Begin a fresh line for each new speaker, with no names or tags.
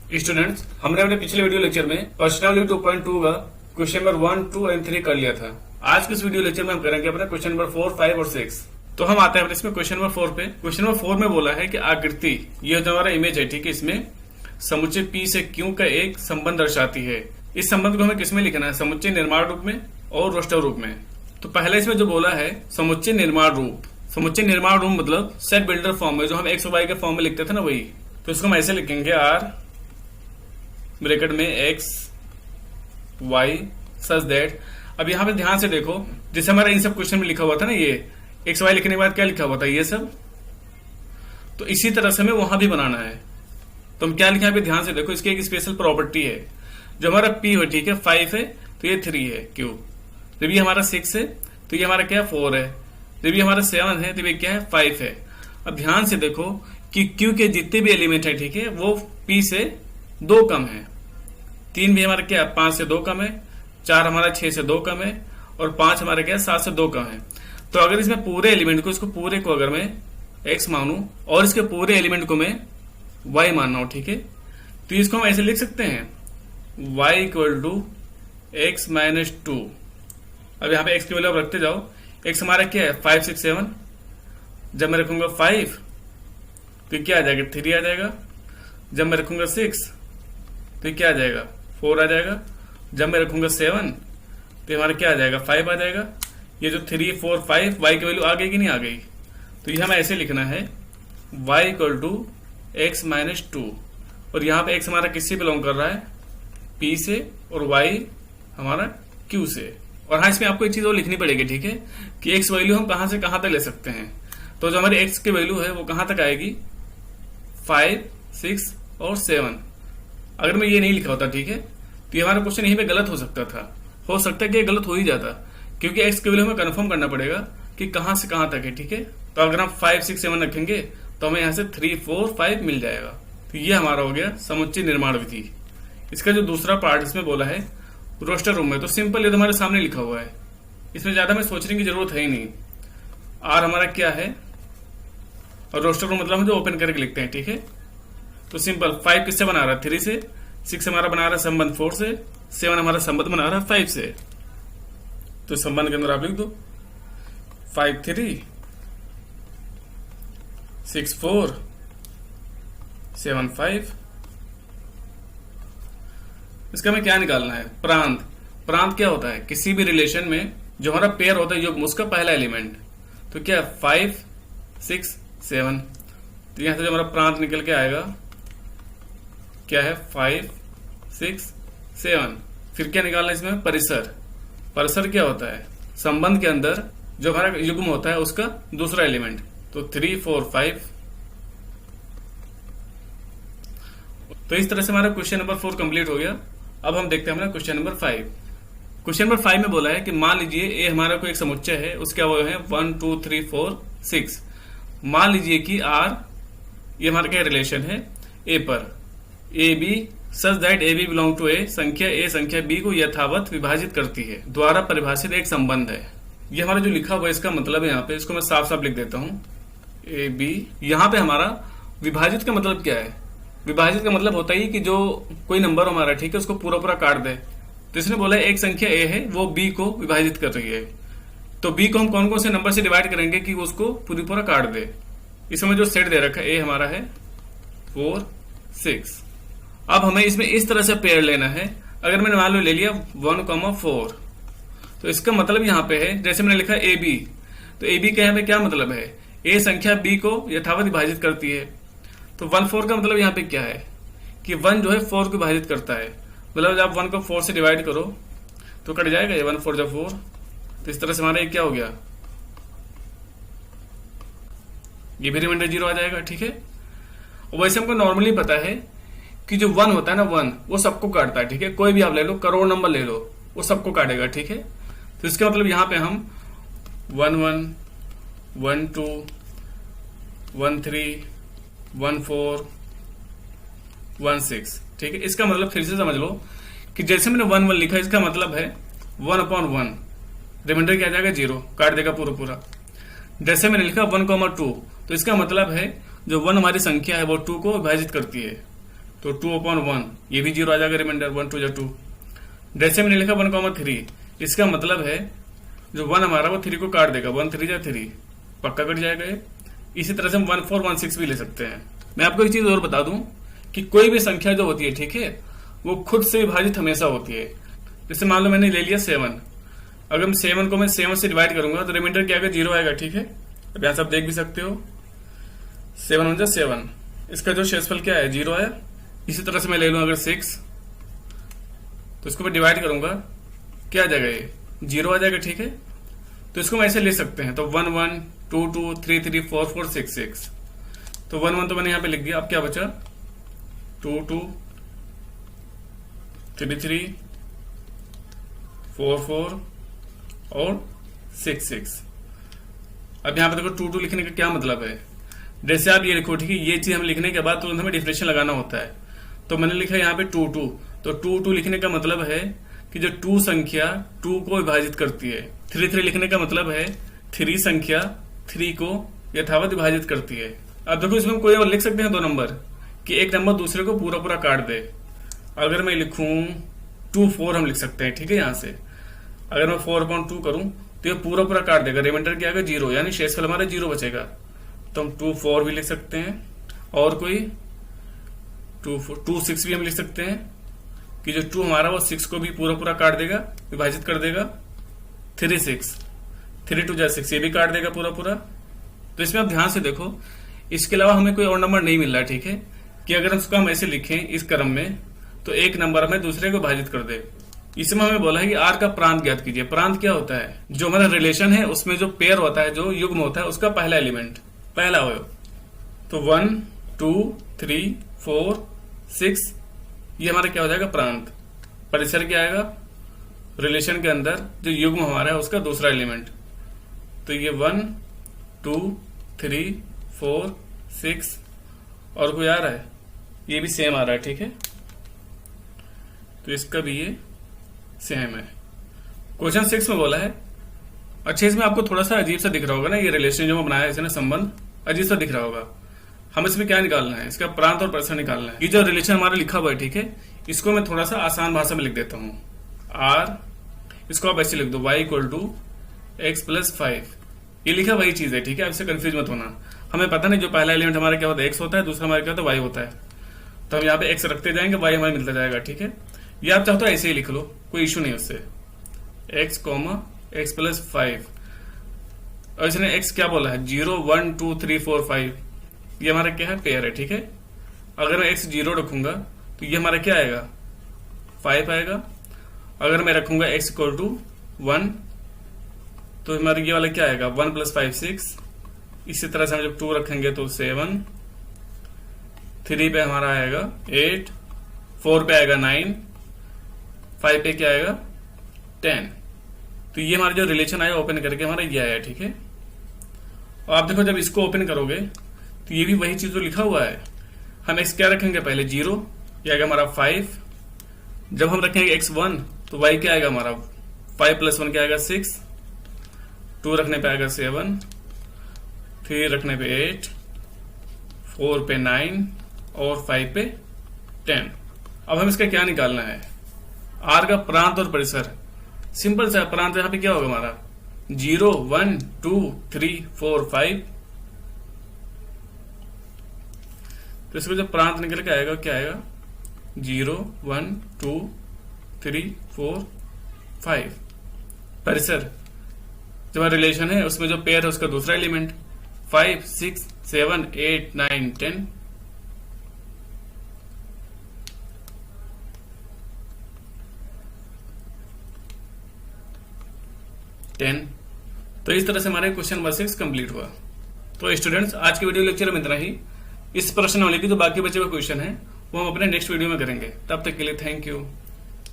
Students, हमने अपने पिछले वीडियो लेक्चर में पर्सनालिटी 2.2 का क्वेश्चन नंबर 1, 2 एंड 3 कर लिया था। आज के इस वीडियो लेक्चर में हम करेंगे अपना क्वेश्चन नंबर 4, 5 और 6। तो हम आते हैं इसमें क्वेश्चन नंबर 4 पे। क्वेश्चन नंबर 4 में बोला है कि आकृति, ये जो हमारा इमेज है, ठीक है, इसमें समुच्चय P से Q का एक संबंध दर्शाती है। इस संबंध को हमें किसमें लिखना है? समुच्चय निर्माण रूप में और रोस्टर रूप में। तो पहले इसमें जो बोला है समुच्चय निर्माण रूप, समुच्चय निर्माण रूप मतलब सेट बिल्डर फॉर्म में, जो हम एक्स और वाई के फॉर्म में लिखते थे ना, वही। तो इसको हम ऐसे लिखेंगे, आर ब्रैकेट में एक्स वाई सच दैट। अब यहाँ पे ध्यान से देखो, जैसे हमारा इन सब क्वेश्चन में लिखा हुआ था ना, ये एक्स वाई लिखने के बाद क्या लिखा हुआ था, ये सब। तो इसी तरह से हमें वहां भी बनाना है। तो हम क्या लिखे यहाँ पे ध्यान से देखो, इसकी एक स्पेशल प्रॉपर्टी है। जो हमारा पी है, ठीक है, 5 है तो ये 3 है, क्यू। जब ये हमारा 6 है तो ये हमारा क्या है, 4 है। जब ये हमारा 7 है तो ये क्या है, 5 है। अब ध्यान से देखो कि क्यू के जितने भी एलिमेंट है, ठीक है, वो पी से 2 कम है। 3 भी हमारा क्या है, 5 से 2 कम है। 4 हमारा 6 से 2 कम है। और 5 हमारा क्या है, 7 से 2 कम है। तो अगर इसमें पूरे एलिमेंट को, इसको पूरे को अगर मैं x मानू और इसके पूरे एलिमेंट को मैं y मानना हूं, ठीक है, तो इसको हम ऐसे लिख सकते हैं, y equal to X minus 2। अब यहाँ पे x की वैल्यू आप रखते जाओ। x हमारा क्या है, 5, 6, 7। जब मैं रखूंगा 5 तो क्या आ जाएगा, 3 आ जाएगा। जब मैं रखूंगा 6 तो क्या आ जाएगा, 4 आ जाएगा। जब मैं रखूंगा 7 तो हमारा क्या आ जाएगा, 5 आ जाएगा। ये जो 3, 4, 5 y की वैल्यू आ गई कि नहीं आ गई? तो ये हमें ऐसे लिखना है, y equal to X minus 2। और यहाँ पे x हमारा किससे बिलोंग कर रहा है, p से, और y हमारा q से। और हाँ, इसमें आपको एक चीज और लिखनी पड़ेगी, ठीक है, कि x वैल्यू हम कहां से कहां तक ले सकते हैं। तो जो हमारी x की वैल्यू है वो कहां तक आएगी, 5, 6 और 7। अगर मैं ये नहीं लिखा होता, ठीक है, तो ये हमारा क्वेश्चन यहीं पे गलत हो सकता था। हो सकता है कि ये गलत हो ही जाता, क्योंकि x की वैल्यू हमें कंफर्म करना पड़ेगा कि कहां से कहां तक है, ठीक है। तो अगर हम 5, 6, 7 रखेंगे तो हमें यहाँ से 3, 4, 5 मिल जाएगा। तो ये हमारा हो गया समुच्चय निर्माण विधि। इसका जो दूसरा पार्ट इसमें बोला है रोस्टर रूम में, तो सिंपल ये तो हमारे सामने लिखा हुआ है, इसमें ज्यादा हमें सोचने की जरूरत है ही नहीं। आर हमारा क्या है, और रोस्टर रूम मतलब हम जो ओपन करके लिखते हैं, ठीक है। तो सिंपल 5 किससे बना रहा है, 3 से। 6 हमारा बना रहा है संबंध 4 से। 7 हमारा संबंध बना रहा है 5 से। तो संबंध के अंदर आप लिख दो 5, 3, 6, 4, 7, 5। इसका हमें क्या निकालना है, प्रांत। प्रांत क्या होता है, किसी भी रिलेशन में जो हमारा पेयर होता है युग्म, उसका पहला एलिमेंट। तो क्या 5, 6, 7। तो यहां से जो हमारा प्रांत निकल के आएगा क्या है, 5, 6, 7। फिर क्या निकालना है इसमें, परिसर। परिसर क्या होता है, संबंध के अंदर जो हमारा युग्म होता है उसका दूसरा एलिमेंट। तो 3, 4, 5। तो इस तरह से हमारा क्वेश्चन नंबर 4 कंप्लीट हो गया। अब हम देखते हैं हमारा क्वेश्चन नंबर 5। क्वेश्चन नंबर 5 में बोला है कि मान लीजिए ए हमारा कोई एक समुच्चय है, उसके वो है 1, 2, 3, 4, 6। मान लीजिए कि आर, ये हमारा क्या रिलेशन है, ए पर A B such that A B belong to A संख्या बी को यथावत विभाजित करती है, द्वारा परिभाषित एक संबंध है। ये हमारा जो लिखा हुआ है इसका मतलब है, यहाँ पे इसको मैं साफ साफ लिख देता हूं, ए बी। यहाँ पे हमारा विभाजित का मतलब क्या है, विभाजित का मतलब होता है कि जो कोई नंबर हमारा, ठीक है, उसको पूरा पूरा काट दे। तो इसने बोला एक संख्या ए है, वो बी को विभाजित कर रही है। तो बी को हम कौन कौन से नंबर से डिवाइड करेंगे कि उसको पूरी पूरा काट दे। इसमें जो सेट दे रखा है ए हमारा है 4, 6। अब हमें इसमें इस तरह से पेयर लेना है। अगर मैंने मान लो ले लिया 1, 4, तो इसका मतलब यहाँ पे है, जैसे मैंने लिखा ए बी, तो ए बी के क्या मतलब है, ए संख्या बी को यथावत विभाजित करती है। तो 1, 4 का मतलब यहाँ पे क्या है कि 1 जो है 4 को विभाजित करता है। मतलब जब आप 1 को 4 से डिवाइड करो तो कट जाएगा ये, 1, 4 जब 4। तो इस तरह से हमारा ये क्या हो गया, ये भी रिमाइंडर 0 आ जाएगा, ठीक है। और वैसे हमको नॉर्मली पता है कि जो 1 होता है ना, 1 वो सबको काटता है, ठीक है। कोई भी आप ले लो, करोड़ नंबर ले लो, वो सबको काटेगा, ठीक है। तो इसका मतलब यहाँ पे हम 1, 1, 1, 2, 1, 3, 1, 4, 1, 6, ठीक है। इसका मतलब फिर से समझ लो कि जैसे मैंने 1, 1 लिखा, इसका मतलब है 1/1, रिमाइंडर क्या आ जाएगा, 0, काट देगा पूरा पूरा। जैसे मैंने लिखा 1, 2, तो इसका मतलब है जो 1 हमारी संख्या है वो 2 को विभाजित करती है। तो 2/1 ये भी 0 आ जाएगा, रिमाइंडर 1 2 2। जैसे मैंने लिखा 1,3, इसका मतलब है जो 1 हमारा वो 3 को काट देगा, 1 3 जा 3 पक्का कट जाएगा ये। इसी तरह से हम 1 4 1 6 भी ले सकते हैं। मैं आपको एक चीज और बता दूं कि कोई भी संख्या जो होती है, ठीक है, वो खुद से विभाजित हमेशा होती है। जैसे मान लो मैंने ले लिया 7, अगर मैं 7 को मैं 7 से डिवाइड करूंगा तो रिमाइंडर क्या आएगा, 0 आएगा, ठीक है। अब यहां से आप देख भी सकते हो 7 1 7, इसका जो शेषफल क्या है, 0 आया। इसी तरह से मैं ले लूं अगर 6, तो इसको मैं डिवाइड करूंगा, क्या आ जाएगा, ये 0 आ जाएगा, ठीक है। तो इसको हम ऐसे ले सकते हैं, तो 1 1 2 2 3 3 4 4 6 6, तो 1 1 तो मैंने यहां पे लिख दिया। अब क्या बचा, 2 2 3 3 4 4 और 6 6। अब यहां पे देखो 2 2 लिखने का क्या मतलब है, जैसे आप ये लिखो, ठीक है, ये चीज हम लिखने के बाद तुरंत हमें डिफरेंशियल लगाना होता है। तो मैंने लिखा यहाँ पे 2 2, तो 2 2 लिखने का मतलब है कि जो 2 संख्या 2 को विभाजित करती है। 3 3 लिखने का मतलब है 3 संख्या 3 को यथावत विभाजित करती है। अब देखो इसमें कोई और लिख सकते हैं 2 नंबर, कि एक नंबर दूसरे को पूरा पूरा काट दे। अगर मैं लिखूं 2 4 हम लिख सकते हैं, ठीक है। यहां से अगर मैं 4/2 करूं तो ये पूरा पूरा काट देगा, रिमाइंडर क्या आएगा, 0, यानी शेषफल हमारा 0 बचेगा। तो हम 2 4 भी लिख सकते हैं, और कोई 2 6 भी हम लिख सकते हैं कि जो 2 हमारा वो 6 को भी पूरा पूरा काट देगा, विभाजित कर देगा। 3 6 3 2 जा 6, ये भी काट देगा पूरा पूरा। तो इसमें आप ध्यान से देखो, इसके अलावा हमें कोई और नंबर नहीं मिल रहा है, ठीक है, कि अगर उसको हम ऐसे लिखें इस क्रम में तो एक नंबर हमें दूसरे को विभाजित कर दे। इसमें हमें बोला है कि आर का प्रांत ज्ञात कीजिए। प्रांत क्या होता है, जो हमारा रिलेशन है उसमें जो पेयर होता है, जो युग्म होता है, उसका पहला एलिमेंट, पहला अवयव। तो 1 2 3 4 6 ये हमारा क्या हो जाएगा, प्रांत। परिसर क्या आएगा, रिलेशन के अंदर जो युग्म हमारा है उसका दूसरा एलिमेंट। तो ये 1 2 3 4 6 और कोई आ रहा है, ये भी सेम आ रहा है, ठीक है। तो इसका भी ये सेम है। क्वेश्चन 6 में बोला है, अच्छा इसमें आपको थोड़ा सा अजीब सा दिख रहा होगा ना, ये रिलेशन जो बनाया है इसने, संबंध अजीब सा दिख रहा होगा। हम इसमें क्या निकालना है, इसका प्रांत और परिसर निकालना है। ये जो रिलेशन हमारा लिखा हुआ है, ठीक है, इसको मैं थोड़ा सा आसान भाषा में लिख देता हूं। आर, इसको आप ऐसे लिख दो, y = x + 5। ये लिखा वही चीज है, ठीक है, आपसे कंफ्यूज मत होना। हमें पता नहीं जो पहला एलिमेंट हमारा क्या होता है, x होता है, दूसरा हमारा क्या होता है, y होता है। तो हम यहाँ पे x रखते जाएंगे, y हमारा मिलता जाएगा, ठीक है। ये आप चाहो तो ऐसे ही लिख लो, कोई इश्यू नहीं उससे, x, x + 5। और इसने x क्या बोला है, 0 1 2 3 4 5, ये हमारा क्या है, पेयर है, ठीक है। अगर मैं x 0 रखूंगा तो ये हमारा क्या आएगा, 5 आएगा। अगर मैं रखूंगा x = 1 तो हमारा ये वाला क्या आएगा, 1 + 5 6। इसी तरह से हम जब 2 रखेंगे तो 7, 3 पे हमारा आएगा 8, 4 पे आएगा 9, 5 पे क्या आएगा, 10। तो ये हमारा जो रिलेशन आया ओपन करके हमारा ये आया, ठीक है। और आप देखो जब इसको ओपन करोगे तो ये भी वही चीज जो लिखा हुआ है। हम x क्या रखेंगे, पहले 0, ये आएगा हमारा 5। जब हम रखेंगे x 1 तो y क्या आएगा हमारा, 5 + 1 क्या आएगा, 6। 2 रखने पे आएगा 7, 3 रखने पे 8, 4 पे 9 और 5 पे 10। अब हम इसका क्या निकालना है, आर का प्रांत और परिसर। सिंपल सा प्रांत यहाँ पे क्या होगा हमारा, 0 1 2 3 4 5। तो इसको जब प्रांत निकल के आएगा क्या आएगा, 0 1 2 3 4 5। परिसर जो रिलेशन है उसमें जो पेयर है उसका दूसरा एलिमेंट, 5 6 7 8 9 10। तो इस तरह से हमारे क्वेश्चन नंबर 6 कंप्लीट हुआ। तो स्टूडेंट्स, आज के वीडियो लेक्चर में इतना ही। इस प्रश्नावली की जो बाकी बचे हुए क्वेश्चन है वो हम अपने नेक्स्ट वीडियो में करेंगे। तब तक के लिए थैंक यू।